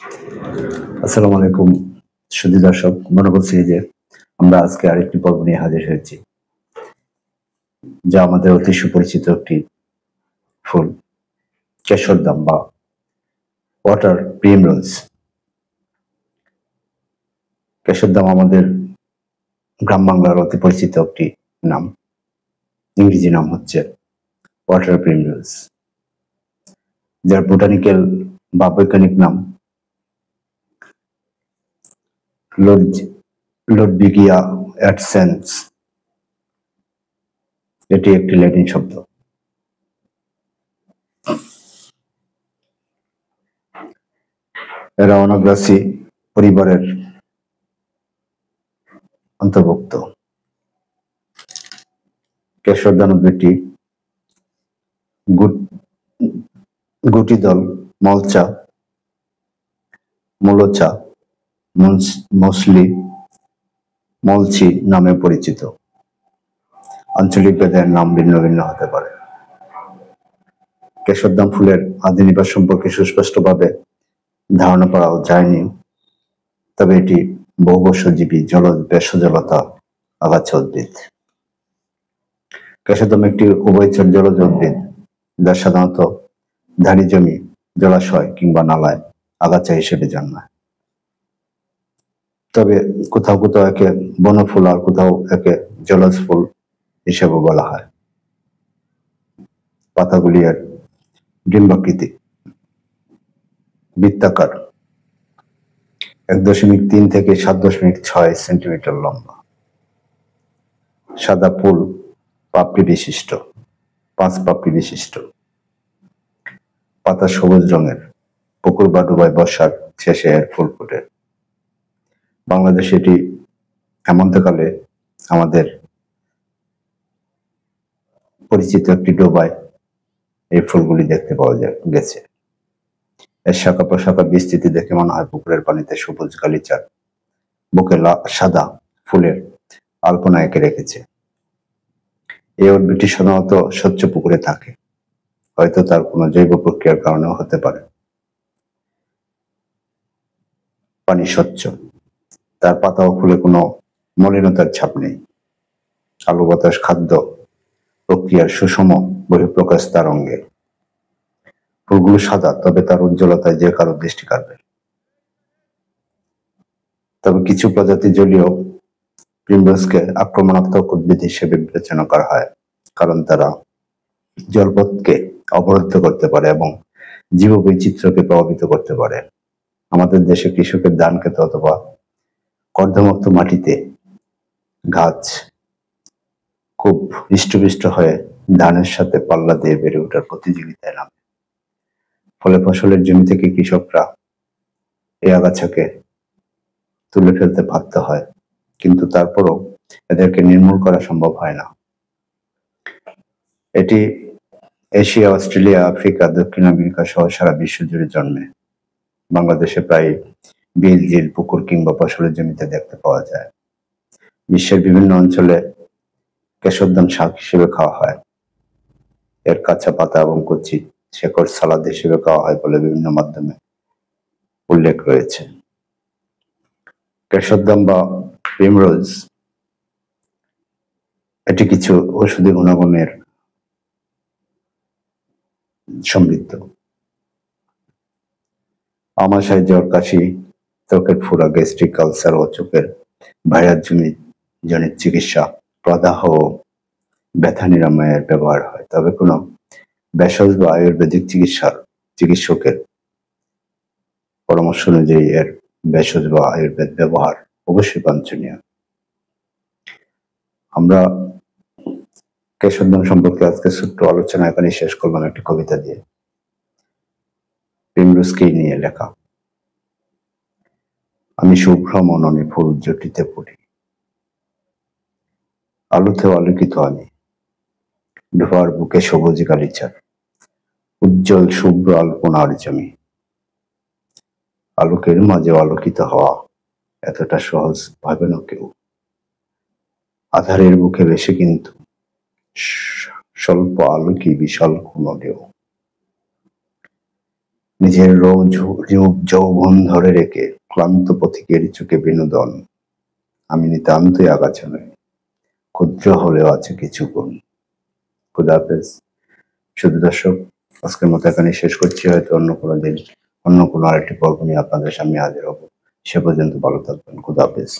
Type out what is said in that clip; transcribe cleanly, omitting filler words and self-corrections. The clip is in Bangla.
আসসালামু আলাইকুম সুধী দর্শক, মনে করছি যে আমরা আজকে আরেকটি পর্ব নিয়ে হাজির হয়েছি, যা আমাদের অতি সুপরিচিত একটি ফুল, কেশরদাম বা ওয়াটার প্রিমরোজ। কেশরদাম আমাদের গ্রাম বাংলার অতি পরিচিত একটি নাম। ইংরেজি নাম হচ্ছে ওয়াটার প্রিমরোজ, যার বোটানিক্যাল বা বৈজ্ঞানিক নাম লোডবিগিয়া অ্যাডসেন্স। এটি একটি ল্যাটিন শব্দ। এরা অনাগ্রাসী পরিবারের অন্তর্ভুক্ত। কেশরদাম উদ্ভিদটি গুটিদল, মলচা, মূলচা, মসলি, মলচি নামে পরিচিত। আঞ্চলিক ভেদে নাম ভিন্ন ভিন্ন হতে পারে। কেশরদাম ফুলের আদি নিবাস সম্পর্কে সুস্পষ্টভাবে ধারণা করা যায়নি, তবে এটি বহুবর্ষজীবী ভেষজলতা আগাছা উদ্ভিদ। কেশরদাম একটি উভয়চর জলজ উদ্ভিদ, যা সাধারণত ধানি জমি, জলাশয় কিংবা নালায় আগাছা হিসেবে জন্মায়। তবে কোথাও কোথাও একে বনফুল আর কোথাও একে জলজ ফুল হিসেবে বলা হয়। পাতাগুলি এর ডিম্বাকৃতি, বৃত্তাকার, 1.3 থেকে 7.6 সেন্টিমিটার লম্বা। সাদা ফুল পাপড়ি বিশিষ্ট, 5 পাপড়ি বিশিষ্ট। পাতা সবুজ রঙের, পুকুর বা ডুবায় বর্ষার শেষে এর ফুল ফোটে। বাংলাদেশে এটি হেমন্তকালে আমাদের পরিচিত একটি ডোবায় এই ফুলগুলি দেখতে পাওয়া গেছে। এর শাখা প্রশাখা বিস্তৃতি দেখে মনে হয় পুকুরের পানিতে সবুজ গালিচার বুকে সাদা ফুলের আলপনা এঁকে রেখেছে। এই উদ্ভিদটি সাধারণত স্বচ্ছ পুকুরে থাকে, হয়তো তার কোনো জৈব প্রক্রিয়ার কারণেও হতে পারে। পানি স্বচ্ছ, তার পাতা ও ফুলে কোনো মলিনতার ছাপ নেই। আলো বাতাস খাদ্য প্রক্রিয়ার সুষম বহিঃপ্রকাশ তার অঙ্গে। ফুলগুলো সাদা, তবে তার উজ্জ্বলতায় যে কারো দৃষ্টি কাড়বে। তবে কিছু প্রজাতি জলীয় প্রিমরোজকে আক্রমণাত্মক উদ্ভিদ হিসেবে বিবেচনা করা হয়, কারণ তারা জলপথকে অবরুদ্ধ করতে পারে এবং জীববৈচিত্র্যকে প্রভাবিত করতে পারে। আমাদের দেশে কৃষকের ধান ক্ষেত অথবা কর্দমাক্ত মাটিতে গাছ খুব হৃষ্টপুষ্ট হয়ে ধানের সাথে পাল্লা দিয়ে বেড়ে ওঠার প্রতিযোগিতায় নামে। ফলে ফসলের জমি থেকে কৃষকরা এই আগাছাকে তুলে ফেলতে বাধ্য হয়, কিন্তু তারপরও এদেরকে নির্মূল করা সম্ভব হয় না। এটি এশিয়া, অস্ট্রেলিয়া, আফ্রিকা, দক্ষিণ আমেরিকা সহ সারা বিশ্ব জুড়ে জন্মে। বাংলাদেশে প্রায় বিল, ঝিল, পুকুর কিংবা ফসলের জমিতে দেখতে পাওয়া যায়। বিশ্বের বিভিন্ন অঞ্চলে কেশরদাম শাক হিসেবে খাওয়া হয়। এর কাঁচা পাতা এবং কচি শেকড় সালাদ হিসেবে খাওয়া হয় বলে বিভিন্ন মাধ্যমে উল্লেখ রয়েছে। কেশরদাম বা প্রিমরোজ এটি কিছু ঔষধি গুণাগুণের সমৃদ্ধ। আমাশয়, জ্বর, কাশি, ত্বকের ফোড়া, গ্যাস্ট্রিক আলসার ও চোখের ভাইরাসজনিত চিকিৎসা, প্রদাহ ও ব্যথা নিরাময়ের ব্যবহার হয়। তবে কোনো ভেষজ বা আয়ুর্বেদিক চিকিৎসকের পরামর্শ অনুযায়ী এর ভেষজ বা আয়ুর্বেদ ব্যবহার অবশ্যই বাঞ্ছনীয়। আমরা কেশরদাম সম্পর্কে আজকে ছোট্ট আলোচনা এখানে শেষ করলাম একটি কবিতা দিয়ে, প্রিমরোজকেই নিয়ে লেখা। আমি শুভ্র মননে ফুল জুটিতে পড়ি, আলোতেও আলোকিত আমি, ধোয়ার বুকে সবুজ গালিচার, উজ্জ্বল শুভ্র আলপনার জমি। আলোকের মাঝে আলোকিত হওয়া এতটা সহজ ভাবে না কেউ। আধারের বুকে বেশি কিন্তু স্বল্প আলোকই বিশাল কোনো ঢেউ। নিজের রূপ যৌবন ধরে রেখে ক্লান্ত পথিকের চোখে বিনোদন। আমি নিতান্তই আগাছা নই, ক্ষুদ্র হলেও আছে কিছু গুণ। খুদা হাফেজ। শুধু দর্শক, আজকের মতো এখানে শেষ করছি। হয়তো অন্য কোনো দিন অন্য কোনো আরেকটি পর্ব নিয়ে আপনাদের সামনে হাজির হব। সে পর্যন্ত ভালো থাকবেন। খুদা হাফেজ।